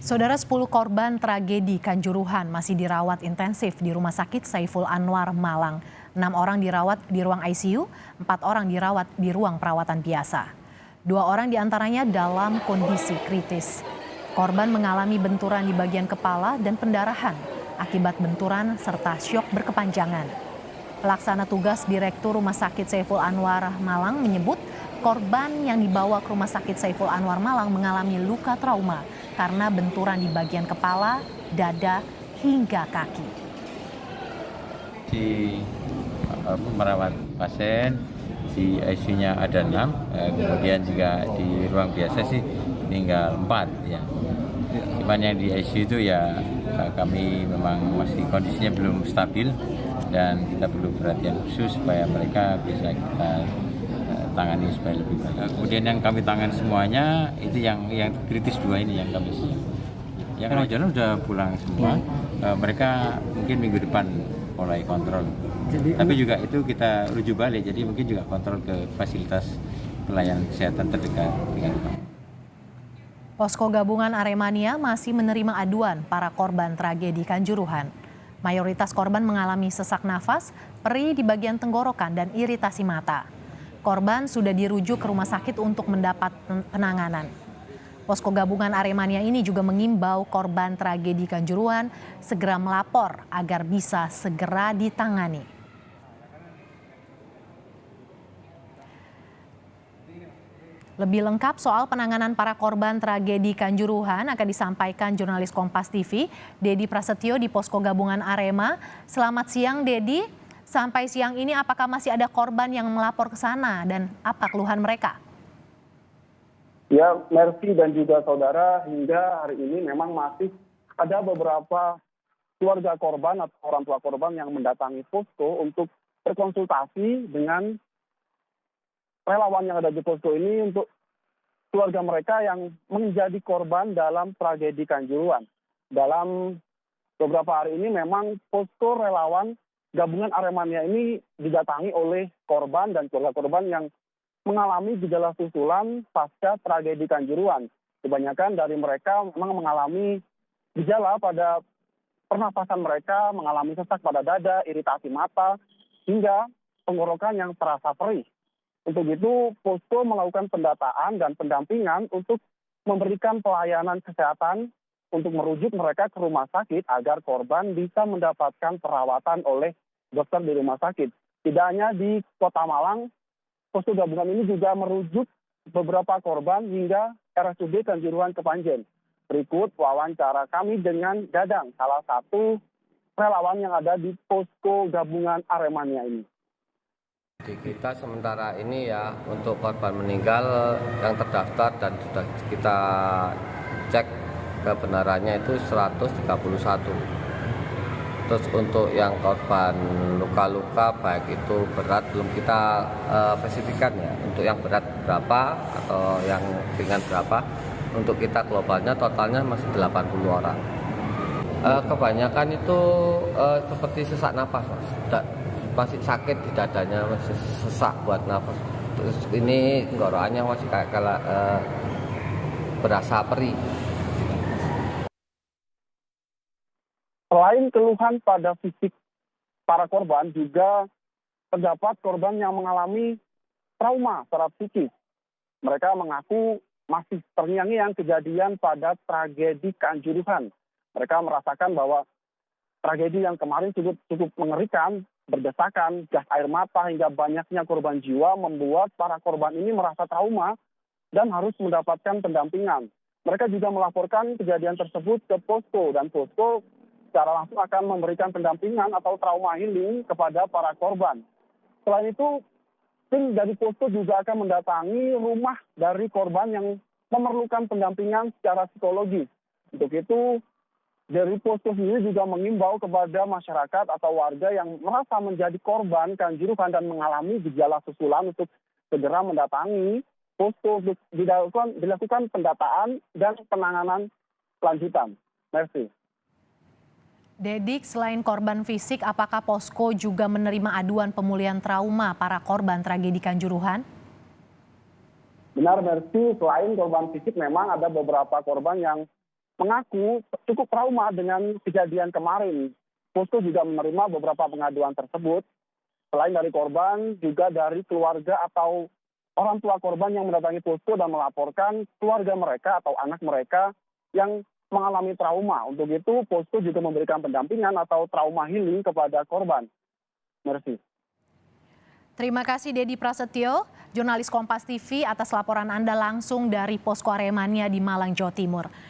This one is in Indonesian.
Saudara, 10 korban tragedi Kanjuruhan masih dirawat intensif di Rumah Sakit Saiful Anwar, Malang. 6 orang dirawat di ruang ICU, 4 orang dirawat di ruang perawatan biasa. 2 orang diantaranya dalam kondisi kritis. Korban mengalami benturan di bagian kepala dan pendarahan akibat benturan serta syok berkepanjangan. Pelaksana tugas Direktur Rumah Sakit Saiful Anwar Malang menyebut korban yang dibawa ke Rumah Sakit Saiful Anwar Malang mengalami luka trauma karena benturan di bagian kepala, dada, hingga kaki. Di merawat pasien di ICU-nya ada 6, kemudian juga di ruang biasa sih tinggal 4 ya. Cuman yang di ICU itu ya kami memang masih kondisinya belum stabil dan kita perlu perhatian khusus supaya mereka bisa kita tangani supaya lebih baik. Kemudian yang kami tangani semuanya itu yang kritis 2 ini yang kami yang jalan sudah pulang semua. Mereka mungkin minggu depan mulai kontrol. Tapi juga itu kita rujuk balik, jadi mungkin juga kontrol ke fasilitas pelayanan kesehatan terdekat dengan kami. Posko Gabungan Aremania masih menerima aduan para korban tragedi Kanjuruhan. Mayoritas korban mengalami sesak nafas, perih di bagian tenggorokan, dan iritasi mata. Korban sudah dirujuk ke rumah sakit untuk mendapat penanganan. Posko Gabungan Aremania ini juga mengimbau korban tragedi Kanjuruhan segera melapor agar bisa segera ditangani. Lebih lengkap soal penanganan para korban tragedi Kanjuruhan akan disampaikan jurnalis Kompas TV, Dedi Prasetyo di Posko Gabungan Arema. Selamat siang, Dedi. Sampai siang ini apakah masih ada korban yang melapor ke sana dan apa keluhan mereka? Ya, Mercy dan juga saudara, hingga hari ini memang masih ada beberapa keluarga korban atau orang tua korban yang mendatangi posko untuk berkonsultasi dengan relawan yang ada di posko ini untuk keluarga mereka yang menjadi korban dalam tragedi Kanjuruhan. Dalam beberapa hari ini memang posko relawan Gabungan Aremania ini didatangi oleh korban dan keluarga korban yang mengalami gejala susulan pasca tragedi Kanjuruhan. Kebanyakan dari mereka memang mengalami gejala pada pernapasan mereka, mengalami sesak pada dada, iritasi mata, hingga tenggorokan yang terasa perih. Untuk itu, posko melakukan pendataan dan pendampingan untuk memberikan pelayanan kesehatan untuk merujuk mereka ke rumah sakit agar korban bisa mendapatkan perawatan oleh dokter di rumah sakit. Tidak hanya di Kota Malang, posko gabungan ini juga merujuk beberapa korban hingga RSUD Kanjuruhan Kepanjen. Berikut wawancara kami dengan Dadang, salah satu relawan yang ada di posko gabungan Aremania ini. Di kita sementara ini ya untuk korban meninggal yang terdaftar dan sudah kita cek kebenarannya itu 131. Terus untuk yang korban luka-luka baik itu berat belum kita spesifikkan ya. Untuk yang berat berapa atau yang ringan berapa. Untuk kita globalnya totalnya masih 80 orang. Kebanyakan itu seperti sesak napas, Mas. Masih sakit di dadanya, masih sesak buat nafas. Terus ini tenggorokannya masih kayak berasa perih. Selain keluhan pada fisik para korban, juga terdapat korban yang mengalami trauma secara psikis. Mereka mengaku masih terngiang-ngiang kejadian pada tragedi Kanjuruhan. Mereka merasakan bahwa tragedi yang kemarin cukup mengerikan, berdesakan, gas air mata hingga banyaknya korban jiwa membuat para korban ini merasa trauma dan harus mendapatkan pendampingan. Mereka juga melaporkan kejadian tersebut ke posko dan posko secara langsung akan memberikan pendampingan atau trauma healing kepada para korban. Selain itu, tim dari posko juga akan mendatangi rumah dari korban yang memerlukan pendampingan secara psikologis. Untuk itu, dari posko sendiri juga mengimbau kepada masyarakat atau warga yang merasa menjadi korban Kanjuruhan dan mengalami gejala susulan untuk segera mendatangi posko untuk dilakukan pendataan dan penanganan lanjutan. Merci. Dedik, selain korban fisik, apakah posko juga menerima aduan pemulihan trauma para korban tragedi Kanjuruhan? Benar, Merci. Selain korban fisik, memang ada beberapa korban yang mengaku cukup trauma dengan kejadian kemarin. Posko juga menerima beberapa pengaduan tersebut. Selain dari korban, juga dari keluarga atau orang tua korban yang mendatangi posko dan melaporkan keluarga mereka atau anak mereka yang mengalami trauma. Untuk itu, posko juga memberikan pendampingan atau trauma healing kepada korban. Mercy. Terima kasih Dedi Prasetyo, jurnalis Kompas TV atas laporan Anda langsung dari Posko Aremania di Malang, Jawa Timur.